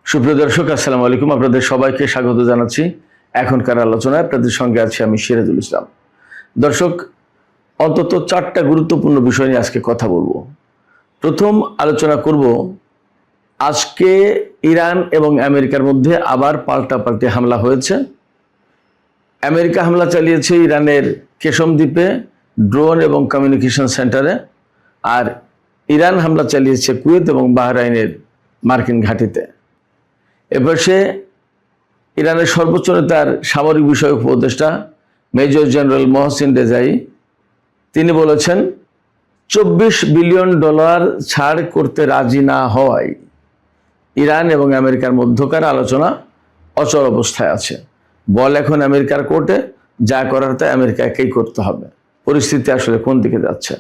সুপ্রিয় দর্শক, আসসালামু আলাইকুম। আপনাদের সবাইকে স্বাগত জানাচ্ছি এখনকার আলোচনায়। আপনাদের সঙ্গে আছি আমি সিরাজুল ইসলাম। দর্শক, অন্তত 4টা গুরুত্বপূর্ণ বিষয় নিয়ে আজকে কথা বলবো। প্রথম আলোচনা করব, আজকে ইরান এবং আমেরিকার মধ্যে আবার পাল্টাপাল্টি হামলা হয়েছে। আমেরিকা হামলা চালিয়েছে ইরানের কেশম দ্বীপে, ড্রোন এবং কমিউনিকেশন সেন্টারে, আর ইরান হামলা চালিয়েছে কুয়েত এবং বাহরাইনের মার্কিন ঘাঁটিতে। এবার সে ইরানের সর্বোচ্চ নেতার সামরিক বিষয়ক উপদেষ্টা মেজর জেনারেল মহসিন রেজাই তিনি বলেছেন, $24 বিলিয়ন ছাড় করতে রাজি না হওয়ায় ইরান এবং আমেরিকার মধ্যকার আলোচনা অচল অবস্থায় আছে। বল এখন আমেরিকার কোর্টে, যা করার তাই আমেরিকাকেই করতে হবে। পরিস্থিতি আসলে কোন দিকে যাচ্ছে?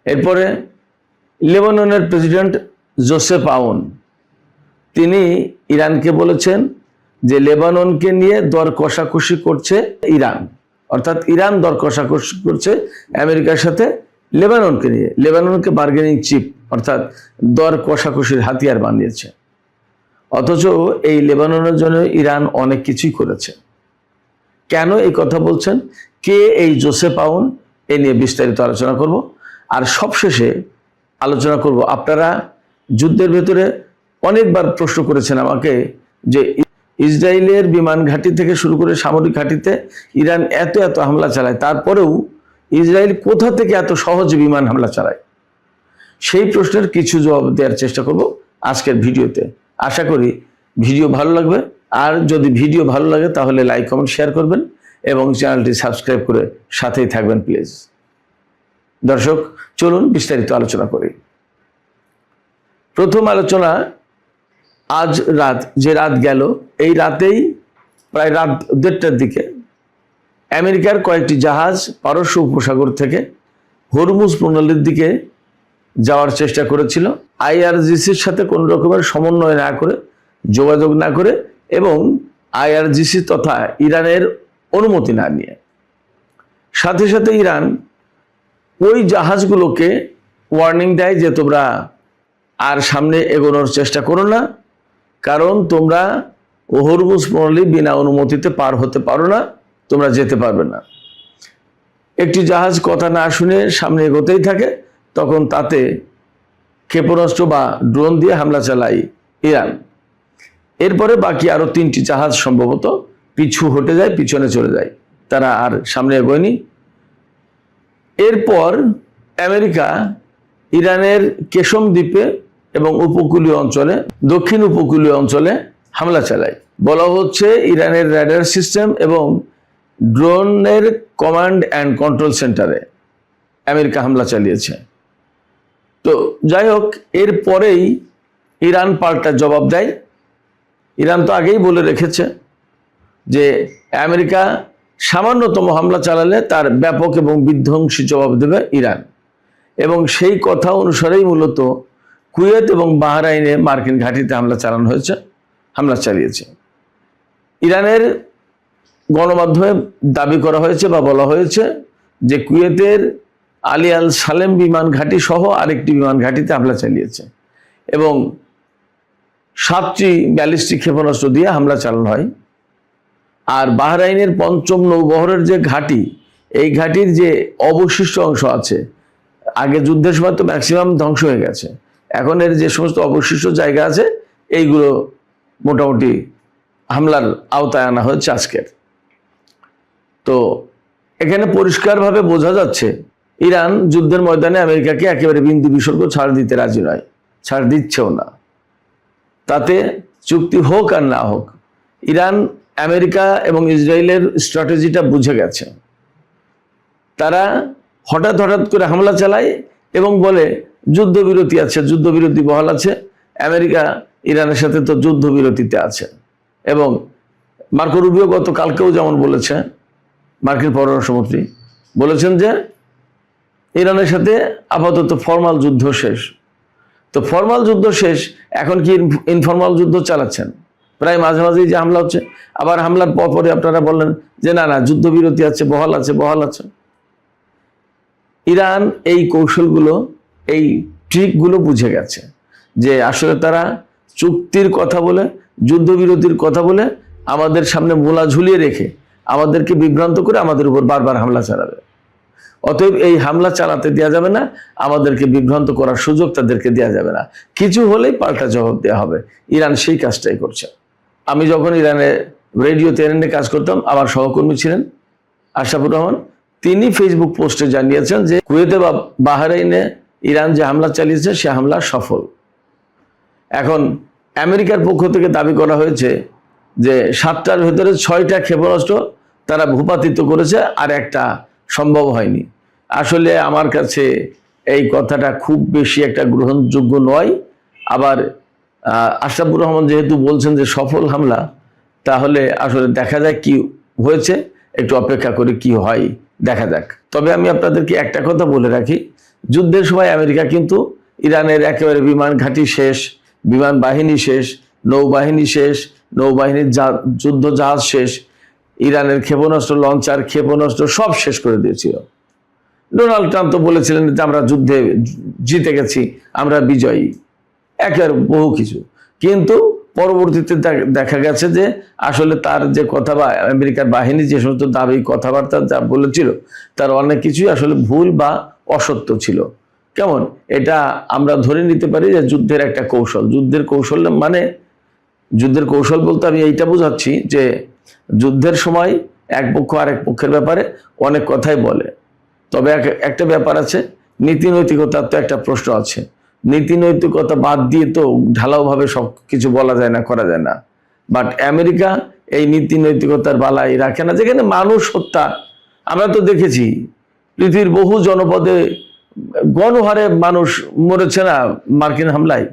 এরপরে লেবাননের প্রেসিডেন্ট জোসেফ আউন তিনি ইরানকে বলেছেন যে লেবাননকে নিয়ে দর কষাকষি করছে ইরান, অর্থাৎ ইরান দর কষাকষি করছে আমেরিকার সাথে লেবাননকে নিয়ে। লেবাননকে বার্গেনিং চিপ অর্থাৎ দর কষাকষির হাতিয়ার বানিয়েছে। অথচ এই লেবাননের জন্য ইরান অনেক কিছুই করেছে। কেন এই কথা বলছেন, কে এই জোসেফ আউন, এ নিয়ে বিস্তারিত আলোচনা করব। আর সবশেষে আলোচনা করব, আপনারা যুদ্ধের ভেতরে অনেকবার প্রশ্ন করেছেন আমাকে যে ইসরায়েলের বিমান ঘাঁটি থেকে শুরু করে সামরিক ঘাঁটিতে ইরান এত হামলা চালায়, তারপরেও ইসরায়েল কোথা থেকে এত সহজে বিমান হামলা চালায়? সেই প্রশ্নের কিছু জবাব দেওয়ার চেষ্টা করব আজকের ভিডিওতে। আশা করি ভিডিও ভালো লাগবে। আর যদি ভিডিও ভালো লাগে তাহলে লাইক, কমেন্ট, শেয়ার করবেন এবং চ্যানেলটি সাবস্ক্রাইব করে সাথেই থাকবেন প্লিজ। দর্শক, চলুন বিস্তারিত আলোচনা করি। প্রথম আলোচনা, আজ যে রাত গেল, এই রাতেই প্রায় রাত 1:30টার দিকে আমেরিকার কয়েকটি জাহাজ পারস্য উপসাগর থেকে হরমুজ প্রণালীর দিকে যাওয়ার চেষ্টা করেছিল, আইআরজিসির সাথে কোনো রকমের সমন্বয় না করে, যোগাযোগ না করে এবং আইআরজিসি তথা ইরানের অনুমতি না নিয়ে। সাথে সাথে ইরান ওই জাহাজগুলোকে ওয়ার্নিং দেয় যে তোমরা আর সামনে এগোনোর চেষ্টা করো না, কারণ তোমরা হরমুজ প্রণালী বিনা অনুমতিতে পার হতে পারো না, তোমরা যেতে পারবে না। একটি জাহাজ কথা না শুনে সামনে এগোতেই থাকে, তখন তাতে ক্ষেপণাস্ত্র বা ড্রোন দিয়ে হামলা চালায় ইরান। এরপরে বাকি আরো 3টি জাহাজ সম্ভবত পিছু হটে যায়, পিছনে চলে যায়, তারা আর সামনে এগোয়নি। এরপর আমেরিকা ইরানের কেশম দ্বীপে এবং উপকূলীয় অঞ্চলে, দক্ষিণ উপকূলীয় অঞ্চলে হামলা চালায়। বলা হচ্ছে ইরানের রাডার সিস্টেম এবং ড্রোনের কমান্ড অ্যান্ড কন্ট্রোল সেন্টারে আমেরিকা হামলা চালিয়েছে। তো যাই হোক, এরপরেই ইরান পাল্টা জবাব দেয়। ইরান তো আগেই বলে রেখেছে যে আমেরিকা সামান্যতম হামলা চালালে তার ব্যাপক এবং বিধ্বংসী জবাব দেবে ইরান, এবং সেই কথা অনুসারেই মূলত কুয়েত এবং বাহরাইনে মার্কিন ঘাঁটিতে হামলা চালিয়েছে। ইরানের গণমাধ্যমে দাবি করা হয়েছে বা বলা হয়েছে যে কুয়েতের আলী আল সালেম বিমান ঘাঁটি সহ আরেকটি বিমান ঘাঁটিতে হামলা চালিয়েছে এবং 7টি ব্যালিস্টিক ক্ষেপণাস্ত্র দিয়ে হামলা চালানো হয়। আর বাহরাইনের 5ম নৌবহরের যে ঘাঁটি, এই ঘাঁটির যে অবশিষ্ট অংশ আছে, আগে যুদ্ধের সময় তো ম্যাক্সিমাম ধ্বংস হয়ে গেছে, এখন এর যে সমস্ত অবশিষ্ট জায়গা আছে এইগুলো মোটামুটি হামলার আওতায় আনা হয়েছে আজকের। তো এখানে পরিষ্কারভাবে বোঝা যাচ্ছে ইরান যুদ্ধের ময়দানে আমেরিকাকে একেবারে বিন্দু বিসর্গ ছাড় দিতে রাজি নয়, ছাড় দিচ্ছেও না। তাতে চুক্তি হোক আর না হোক, ইরান আমেরিকা এবং ইসরায়েলের স্ট্র্যাটেজিটা বুঝে গেছে। তারা হঠাৎ করে হামলা চালায় এবং বলে যুদ্ধবিরতি আছে, যুদ্ধবিরতি বহাল আছে। আমেরিকা ইরানের সাথে তো যুদ্ধবিরতিতে আছে। এবং মার্কো রুবিও গতকালকেও যেমন বলেছে, মার্কিন পররাষ্ট্রমন্ত্রী বলেছেন যে ইরানের সাথে আপাতত ফর্মাল যুদ্ধ শেষ। তো ফর্মাল যুদ্ধ শেষ, এখন কি ইনফর্মাল যুদ্ধ চালাচ্ছেন? প্রায় মাঝে মাঝেই যে হামলা হচ্ছে, আবার হামলার পরে আপনারা বললেন যে না যুদ্ধবিরতি আছে, বহাল আছে। ইরান এই কৌশলগুলো, এই ট্রিকগুলো বুঝে গেছে যে আসলে তারা চুক্তির কথা বলে, যুদ্ধবিরতির কথা বলে আমাদের সামনে মূলা ঝুলিয়ে রেখে আমাদেরকে বিভ্রান্ত করে আমাদের উপর বারবার হামলা চালাবে। অতএব এই হামলা চালাতে দেওয়া যাবে না, আমাদেরকে বিভ্রান্ত করার সুযোগ তাদেরকে দেওয়া যাবে না। কিছু হলেই পাল্টা জবাব দেওয়া হবে। ইরান সেই কাজটাই করছে। আমি যখন ইরানে রেডিও তেহরানে কাজ করতাম, আমার সহকর্মী ছিলেন আশরাফুর রহমান, তিনি ফেসবুক পোস্টে জানিয়েছেন যে কুয়েতে বা বাহরাইনে ইরান যে হামলা চালিয়েছে সে হামলা সফল। এখন আমেরিকার পক্ষ থেকে দাবি করা হয়েছে যে 7টার ভেতরে 6টা ক্ষেপণাস্ত্র তারা ভূপাতিত করেছে, আর একটা সম্ভব হয়নি। আসলে আমার কাছে এই কথাটা খুব বেশি একটা গ্রহণযোগ্য নয়। আবার আশরাফুর রহমান যেহেতু বলছেন যে সফল হামলা, তাহলে আসলে দেখা যাক কি হয়েছে, একটু অপেক্ষা করে কি হয় দেখা যাক। তবে আমি আপনাদেরকে একটা কথা বলে রাখি, যুদ্ধের সময় আমেরিকা কিন্তু ইরানের একেবারে বিমান ঘাঁটি শেষ, বিমান বাহিনী শেষ, নৌবাহিনী শেষ, নৌবাহিনীর যুদ্ধ জাহাজ শেষ, ইরানের ক্ষেপণাস্ত্র, লঞ্চার, ক্ষেপণাস্ত্র সব শেষ করে দিয়েছিল। ডোনাল্ড ট্রাম্প তো বলেছিলেন যে আমরা যুদ্ধে জিতে গেছি, আমরা বিজয়ী, একের বহু কিছু। কিন্তু পরবর্তীতে দেখা গেছে যে আসলে তার যে কথা বা আমেরিকার বাহিনী যে সমস্ত দাবি কথাবার্তা যা বলেছিল তার অনেক কিছুই আসলে ভুল বা অসত্য ছিল। কেমন এটা আমরা ধরে নিতে পারি যে যুদ্ধের একটা কৌশল। যুদ্ধের কৌশল মানে, যুদ্ধের কৌশল বলতে আমি এইটা বোঝাচ্ছি যে যুদ্ধের সময় এক পক্ষ আরেক পক্ষের ব্যাপারে অনেক কথাই বলে, তবে একটা ব্যাপার আছে, নীতি নৈতিকতার তো একটা প্রশ্ন আছে। নীতি নৈতিকতা বাদ দিয়ে তো ঢালাওভাবে সব কিছু বলা যায় না, করা যায় না। বাট আমেরিকা এই নীতি নৈতিকতার বালাই রাখে না। যেখানে মানুষ হত্যা, আমরা তো দেখেছি পৃথিবীর বহু জনপদে গণহারে মানুষ মরেছে না মার্কিন হামলায়,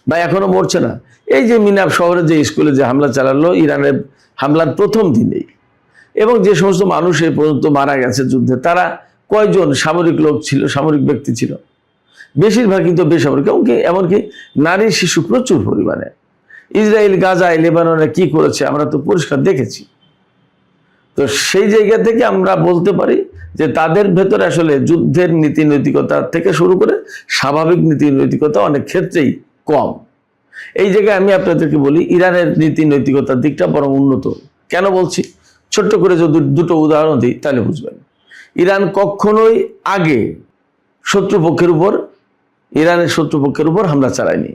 বা এখনো মরছে না। এই যে মিনাব শহরে যে স্কুলে যে হামলা চালালো ইরানের হামলার প্রথম দিনেই, এবং যে সমস্ত মানুষ এই পর্যন্ত মারা গেছে যুদ্ধে, তারা কয়জন সামরিক লোক ছিল, সামরিক ব্যক্তি ছিল? বেশিরভাগ কিন্তু বেসামরিক, এমনকি নারী শিশু প্রচুর পরিমাণে। ইসরায়েল গাজায় লেবাননে কি করেছে আমরা তো পরিষ্কার দেখেছি। তো সেই জায়গা থেকে আমরা বলতে পারি যে তাদের ভেতরে আসলে যুদ্ধের নীতি নৈতিকতা থেকে শুরু করে স্বাভাবিক নীতি নৈতিকতা অনেক ক্ষেত্রেই কম। এই জায়গায় আমি আপনাদেরকে বলি ইরানের নীতি নৈতিকতার দিকটা বরং উন্নত। কেন বলছি? ছোট্ট করে যদি দুটো উদাহরণ দিই তাহলে বুঝবেন। ইরান কখনোই আগে ইরানের শত্রুপক্ষের উপর হামলা চালায়নি।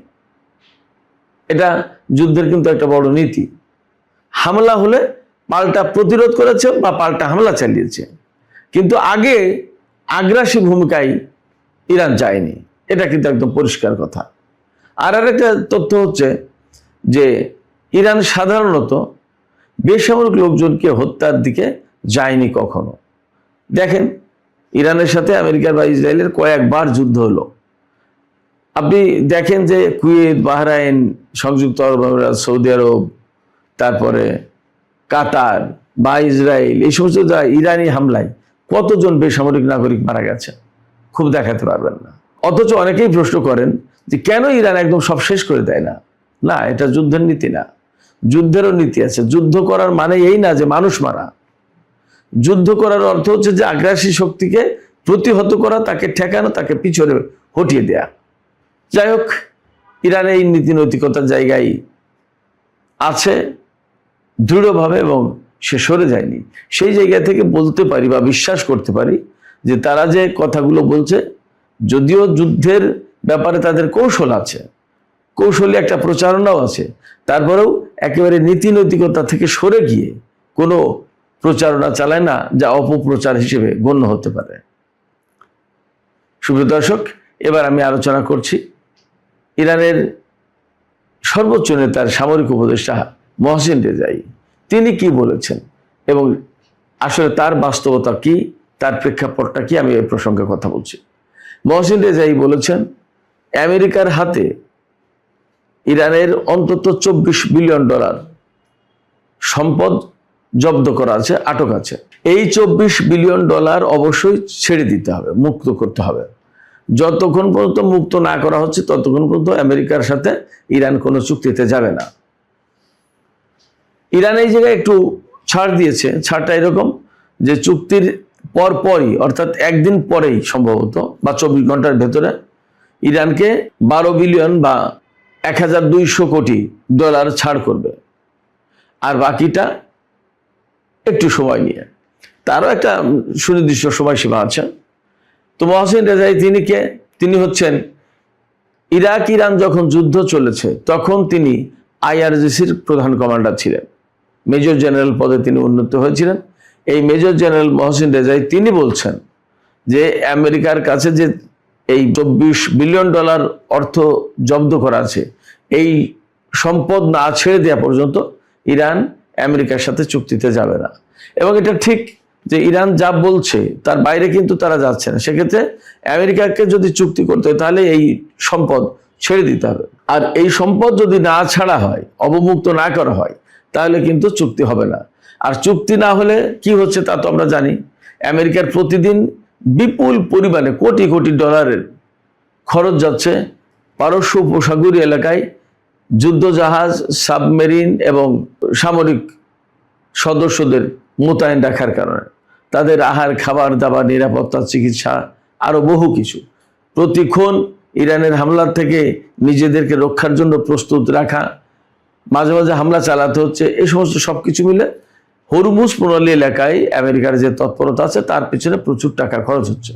এটা যুদ্ধের কিন্তু একটা বড় নীতি। হামলা হলে পাল্টা প্রতিরোধ করেছে বা পাল্টা হামলা চালিয়েছে, কিন্তু আগে আগ্রাসী ভূমিকায় ইরান যায়নি। এটা কিন্তু একদম পরিষ্কার কথা। আর একটা তথ্য হচ্ছে যে ইরান সাধারণত বেসামরিক লোকজনকে হত্যার দিকে যায়নি কখনো। দেখেন ইরানের সাথে আমেরিকার বা ইসরায়েলের কয়েকবার যুদ্ধ হলো। আপনি দেখেন যে কুয়েত, বাহরাইন, সংযুক্ত আরব আমিরাত, সৌদি আরব, তারপরে কাতার বা ইসরায়েল, এই সমস্ত ইরানি হামলায় কতজন বেসামরিক নাগরিক মারা গেছে খুব দেখাতে পারবেন না। অথচ অনেকেই প্রশ্ন করেন যে কেন ইরান একদম সব শেষ করে দেয় না। না, এটা যুদ্ধের নীতি না, যুদ্ধেরও নীতি আছে। যুদ্ধ করার মানে এই না যে মানুষ মারা। যুদ্ধ করার অর্থ হচ্ছে যে আগ্রাসী শক্তিকে প্রতিহত করা, তাকে ঠেকানো, তাকে পিছনে হটিয়ে দেয়া। যাই হোক, ইরান এই নীতি নৈতিকতার জায়গায় আছে দৃঢ়ভাবে এবং সে সরে যায়নি। সেই জায়গা থেকে বলতে পারি বা বিশ্বাস করতে পারি যে তারা যে কথাগুলো বলছে, যদিও যুদ্ধের ব্যাপারে তাদের কৌশল আছে, কৌশলী একটা প্রচারণাও আছে, তারপরেও একেবারে নীতি নৈতিকতা থেকে সরে গিয়ে কোনো প্রচারণা চালায় না যা অপপ্রচার হিসেবে গণ্য হতে পারে। সুপ্রিয় দর্শক, এবার আমি আলোচনা করছি ইরানের সর্বোচ্চ নেতার সামরিক উপদেষ্টা মহসিন রেজাই তিনি কি বলেছেন এবং আসলে তার বাস্তবতা কি, তার প্রেক্ষাপটটা কি, আমি এই প্রসঙ্গে কথা বলছি। মহসিন রেজাই বলেছেন আমেরিকার হাতে ইরানের অন্তত $24 বিলিয়ন সম্পদ জব্দ করা আছে, আটক আছে। এই $24 বিলিয়ন অবশ্যই ছেড়ে দিতে হবে, মুক্ত করতে হবে। যতক্ষণ পর্যন্ত মুক্ত না করা হচ্ছে ততক্ষণ পর্যন্ত আমেরিকার সাথে ইরান কোনো চুক্তিতে যাবে না। ইরান এই জায়গায় একটু ছাড় দিয়েছে। ছাড়টা এরকম যে চুক্তির পরপরই, অর্থাৎ একদিন পরেই সম্ভবত বা 24 ঘন্টার ভেতরে ইরানকে 12 বিলিয়ন বা $1200 কোটি ছাড় করবে, আর বাকিটা একটু সময় নিয়ে। তারও একটা সুনির্দিষ্ট সময়সীমা আছে। তো মহসিন রেজাই তিনি কে? তিনি হচ্ছেন ইরাক ইরান যখন যুদ্ধ চলেছে তখন তিনি IRGC-র প্রধান কমান্ডার ছিলেন, মেজর জেনারেল পদে তিনি উন্নীত হয়েছিলেন। এই মেজর জেনারেল মহসিন রেজাই তিনি বলছেন যে আমেরিকার কাছে যে এই $24 বিলিয়ন অর্থ জব্দ করা আছে, এই সম্পদ না ছেড়ে দেওয়া পর্যন্ত ইরান আমেরিকার সাথে চুক্তিতে যাবে না। এবং এটা ঠিক যে ইরান যা বলছে তার বাইরে কিন্তু তারা যাচ্ছে না। সেক্ষেত্রে আমেরিকাকে যদি চুক্তি করতে হয় তাহলে এই সম্পদ ছেড়ে দিতে হবে, আর এই সম্পদ যদি না ছাড়া হয়, অবমুক্ত না করা হয়, তাহলে কিন্তু চুক্তি হবে না। আর চুক্তি না হলে কি হচ্ছে তা তো আমরা জানি। আমেরিকার প্রতিদিন বিপুল পরিমাণে কোটি কোটি ডলারের খরচ যাচ্ছে পারস্য উপসাগরীয় এলাকায় যুদ্ধজাহাজ, সাবমেরিন এবং সামরিক সদস্যদের মোতায়েন রাখার কারণে, তাদের আহার, খাবার দাবার, নিরাপত্তা, চিকিৎসা, আরো বহু কিছু। প্রতিক্ষণ ইরানের হামলার থেকে নিজেদেরকে রক্ষার জন্য প্রস্তুত রাখা, মাঝে মাঝে হামলা চালাতে হচ্ছে, এই সমস্ত সবকিছু মিলে হরমুজ প্রণালী এলাকায় আমেরিকার যে তৎপরতা আছে তার পিছনে প্রচুর টাকা খরচ হচ্ছে।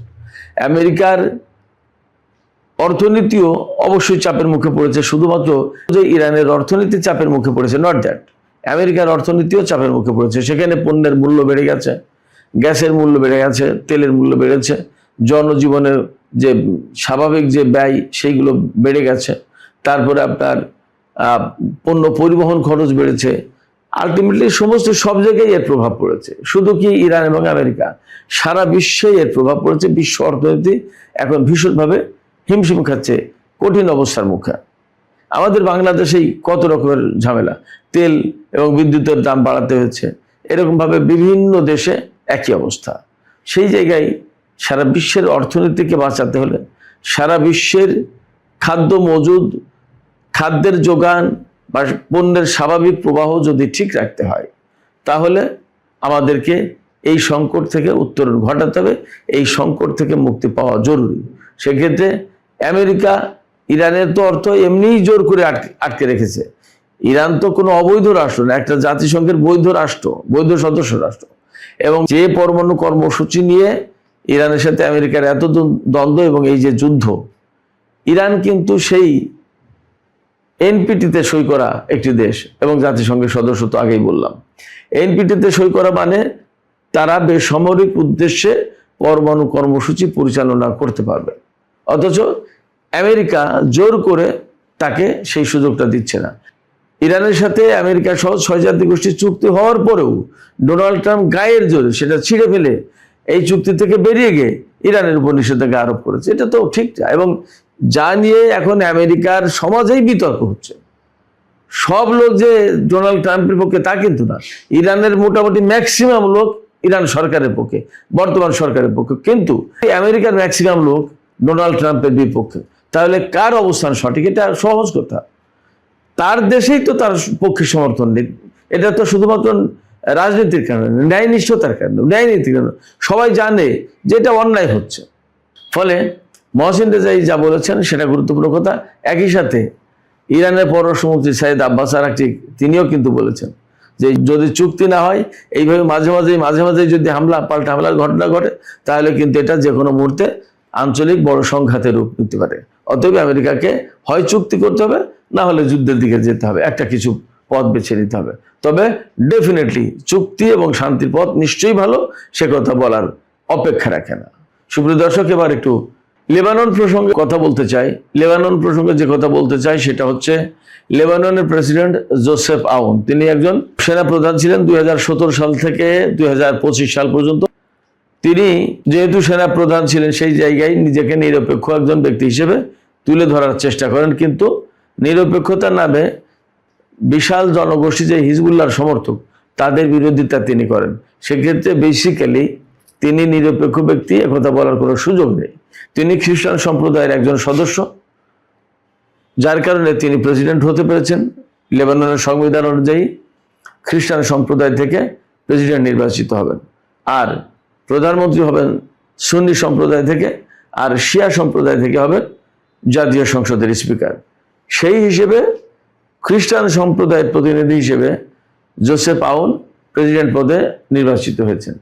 আমেরিকার অর্থনীতিও অবশ্যই চাপের মুখে পড়েছে। শুধুমাত্র যে ইরানের অর্থনীতি চাপের মুখে পড়েছে, নট দ্যাট, আমেরিকার অর্থনীতিও চাপের মুখে পড়েছে। সেখানে পণ্যের মূল্য বেড়ে গেছে, গ্যাসের মূল্য বেড়ে গেছে, তেলের মূল্য বেড়েছে, জনজীবনের যে স্বাভাবিক যে ব্যয় সেইগুলো বেড়ে গেছে। তারপরে আপনার পণ্য পরিবহন খরচ বেড়েছে। আলটিমেটলি সমস্ত সব জায়গায় এর প্রভাব পড়েছে। শুধু কি ইরান এবং আমেরিকা, সারা বিশ্বেই এর প্রভাব পড়েছে। বিশ্ব অর্থনীতি এখন ভীষণভাবে হিমশিম খাচ্ছে, কঠিন অবস্থার মুখে। আমাদের বাংলাদেশেই কত রকমের ঝামেলা, তেল এবং বিদ্যুতের দাম বাড়াতে হচ্ছে, এরকমভাবে বিভিন্ন দেশে একই অবস্থা। সেই জায়গায় সারা বিশ্বের অর্থনীতিকে বাঁচাতে হলে, সারা বিশ্বের খাদ্য মজুদ, খাদ্যের যোগান বা পণ্যের স্বাভাবিক প্রবাহ যদি ঠিক রাখতে হয়, তাহলে আমাদেরকে এই সংকট থেকে উত্তরণ ঘটাতে হবে। এই সংকট থেকে মুক্তি পাওয়া জরুরি। সেক্ষেত্রে আমেরিকা ইরানের তো অর্থ এমনিই জোর করে আটকে রেখেছে। ইরান তো কোনো অবৈধ রাষ্ট্র না, একটা জাতিসংঘের বৈধ রাষ্ট্র, বৈধ সদস্য রাষ্ট্র। এবং যে পরমাণু কর্মসূচি নিয়ে ইরানের সাথে আমেরিকার এত দ্বন্দ্ব এবং এই যে যুদ্ধ, ইরান কিন্তু সেই এনপিটিতে সই করা একটি দেশ এবং জাতিসংঘের সদস্য, তো আগেই বললাম। এনপিটিতে সই করা মানে তারা বেসামরিক উদ্দেশ্যে পরমাণু কর্মসূচি পরিচালনা করতে পারবে, অথচ আমেরিকা জোর করে তাকে সেই সুযোগটা দিচ্ছে না। ইরানের সাথে আমেরিকা সহ 6 জাতি গোষ্ঠীর চুক্তি হওয়ার পরেও ডোনাল্ড ট্রাম্প গায়ের জোরে সেটা ছিঁড়ে ফেলে এই চুক্তি থেকে বেরিয়ে গিয়ে ইরানের উপর নিষেধাজ্ঞা আরোপ করেছে। এটা তো ঠিক না। এবং যা নিয়ে এখন আমেরিকার সমাজেই বিতর্ক হচ্ছে। সব লোক যে ডোনাল্ড ট্রাম্পের পক্ষে তা কিন্তু না। ইরানের মোটামুটি ম্যাক্সিমাম লোক ইরান সরকারের পক্ষে, বর্তমান সরকারের পক্ষে, কিন্তু আমেরিকার ম্যাক্সিমাম লোক ডোনাল্ড ট্রাম্পের বিপক্ষে। তাহলে কার অবস্থান সঠিক? এটা সহজ কথা। তার দেশেই তো তার পক্ষে সমর্থন নেই। এটা তো শুধুমাত্র রাজনীতির কারণে, ন্যায়নিষ্ঠতার কারণে, ন্যায়নীতির কারণে। সবাই জানে যে এটা অন্যায় হচ্ছে। ফলে মহসিন রেজাই যা বলেছেন সেটা গুরুত্বপূর্ণ কথা। একই সাথে ইরানের পররাষ্ট্রমন্ত্রী সাইদ আব্বাস আরাকচি তিনিও কিন্তু বলেছেন যে যদি চুক্তি না হয়, এইভাবে মাঝে মাঝে যদি পাল্টা হামলার ঘটনা ঘটে, তাহলে কিন্তু এটা যে কোনো মুহূর্তে আঞ্চলিক বড় সংঘাতের রূপ নিতে পারে। অতএব আমেরিকাকে হয় চুক্তি করতে হবে, না হলে যুদ্ধের দিকে যেতে হবে। একটা কিছু পথ বেছে নিতে হবে। তবে ডেফিনেটলি চুক্তি এবং শান্তির পথ নিশ্চয়ই ভালো, সে কথা বলার অপেক্ষা রাখে না। সুপ্রিয় দর্শক, এবার একটু লেবানন প্রসঙ্গে কথা বলতে চাই। লেবানন প্রসঙ্গে যে কথা বলতে চাই সেটা হচ্ছে, লেবাননের প্রেসিডেন্ট জোসেফ আউন, তিনি একজন সেনাপ্রধান ছিলেন 2017 সাল থেকে 2025 সাল পর্যন্ত। তিনি যেহেতু সেনাপ্রধান ছিলেন, সেই জায়গায় নিজেকে নিরপেক্ষ একজন ব্যক্তি হিসেবে তুলে ধরার চেষ্টা করেন, কিন্তু নিরপেক্ষতার নামে বিশাল জনগোষ্ঠী যে হিজবুল্লাহর সমর্থক, তাদের বিরোধিতা তিনি করেন। সেক্ষেত্রে বেসিক্যালি তিনি নিরপেক্ষ ব্যক্তি, একথা বলার কোনো সুযোগ নেই। তিনি খ্রিস্টান সম্প্রদায়ের একজন সদস্য, যার কারণে তিনি প্রেসিডেন্ট হতে পেরেছেন। লেবাননের সংবিধান অনুযায়ী খ্রিস্টান সম্প্রদায় থেকে প্রেসিডেন্ট নির্বাচিত হবেন, আর প্রধানমন্ত্রী হবেন সুন্নি সম্প্রদায় থেকে, আর শিয়া সম্প্রদায় থেকে হবেন জাতীয় সংসদের স্পিকার। সেই হিসেবে খ্রিস্টান সম্প্রদায়ের প্রতিনিধি হিসেবে জোসেফ আউন প্রেসিডেন্ট পদে নির্বাচিত হয়েছেন।